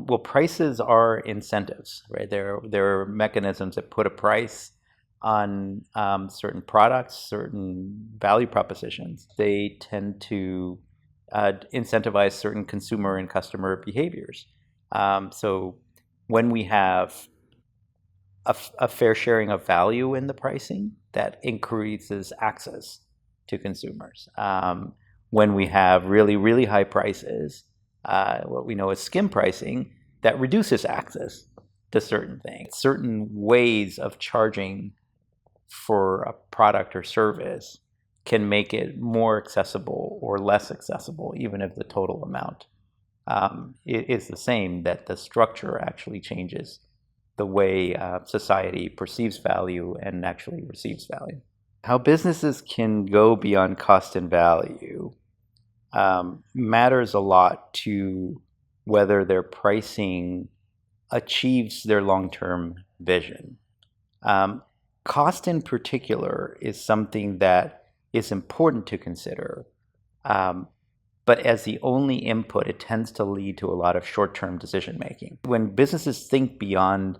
Well, prices are incentives, right? There are mechanisms that put a price on certain products, certain value propositions. They tend to incentivize certain consumer and customer behaviors. So when we have a fair sharing of value in the pricing, that increases access to consumers. When we have really, really high prices, what we know as skim pricing, that reduces access to certain things. Certain ways of charging for a product or service can make it more accessible or less accessible, even if the total amount is the same, that the structure actually changes the way society perceives value and actually receives value. How businesses can go beyond cost and value matters a lot to whether their pricing achieves their long-term vision. Cost in particular is something that is important to consider, but as the only input, it tends to lead to a lot of short-term decision-making. When businesses think beyond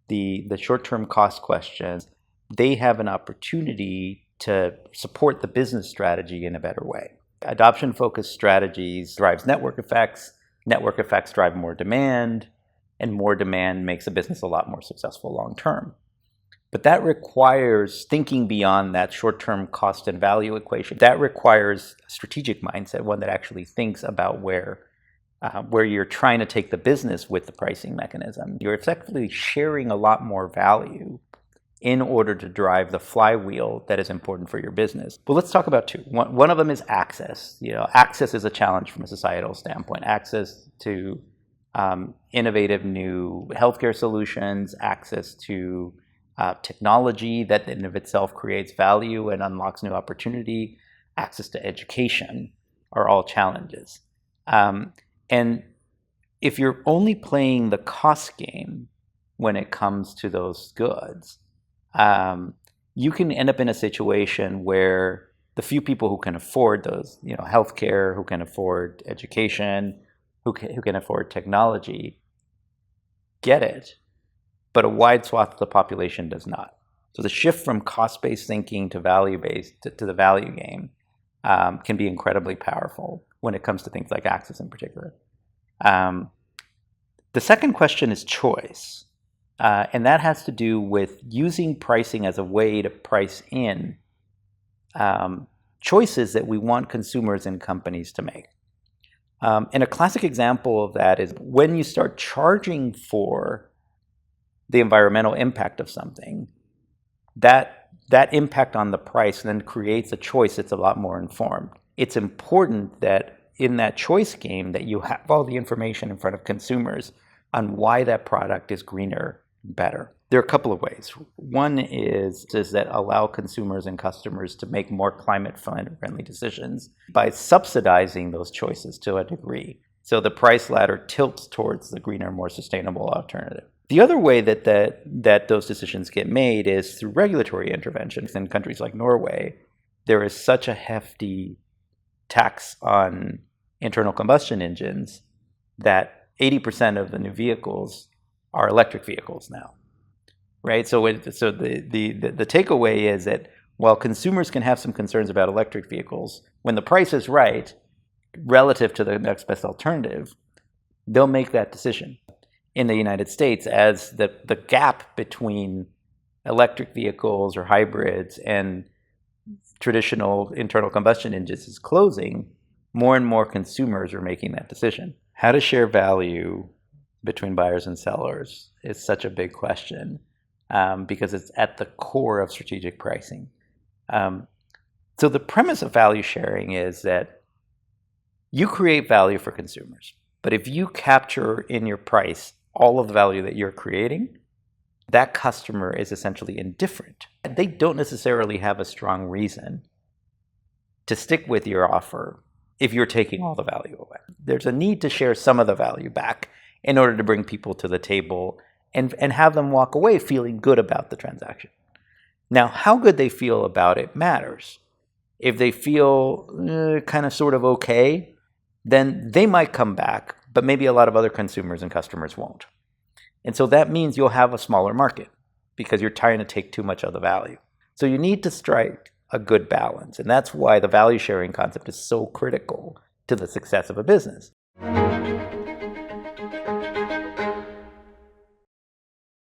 the short-term cost questions, they have an opportunity to support the business strategy in a better way. Adoption-focused strategies drives network effects drive more demand, and more demand makes a business a lot more successful long-term. But that requires thinking beyond that short-term cost and value equation. That requires a strategic mindset, one that actually thinks about where you're trying to take the business with the pricing mechanism. You're effectively sharing a lot more value in order to drive the flywheel that is important for your business. But let's talk about two. One of them is access. Access is a challenge from a societal standpoint. Access to innovative new healthcare solutions, access to technology that in of itself creates value and unlocks new opportunity, access to education are all challenges. And if you're only playing the cost game when it comes to those goods, you can end up in a situation where the few people who can afford those, healthcare, who can afford education, who can afford technology, get it, but a wide swath of the population does not. So the shift from cost-based thinking to value-based to the value game can be incredibly powerful when it comes to things like access in particular. The second question is choice. And that has to do with using pricing as a way to price in choices that we want consumers and companies to make. And a classic example of that is when you start charging for the environmental impact of something, that impact on the price then creates a choice that's a lot more informed. It's important that in that choice game that you have all the information in front of consumers on why that product is greener, better. There are a couple of ways. One is that allow consumers and customers to make more climate-friendly decisions by subsidizing those choices to a degree. So the price ladder tilts towards the greener, more sustainable alternative. The other way that those decisions get made is through regulatory interventions. In countries like Norway, there is such a hefty tax on internal combustion engines that 80% of the new vehicles are electric vehicles now, right? So the takeaway is that while consumers can have some concerns about electric vehicles, when the price is right relative to the next best alternative, they'll make that decision. In the United States, as the gap between electric vehicles or hybrids and traditional internal combustion engines is closing, more and more consumers are making that decision. How to share value between buyers and sellers is such a big question because it's at the core of strategic pricing. So the premise of value sharing is that you create value for consumers, but if you capture in your price all of the value that you're creating, that customer is essentially indifferent. They don't necessarily have a strong reason to stick with your offer if you're taking all the value away. There's a need to share some of the value back in order to bring people to the table and have them walk away feeling good about the transaction. Now, how good they feel about it matters. If they feel kind of sort of okay, then they might come back, but maybe a lot of other consumers and customers won't. And so that means you'll have a smaller market because you're trying to take too much of the value. So you need to strike a good balance. And that's why the value sharing concept is so critical to the success of a business.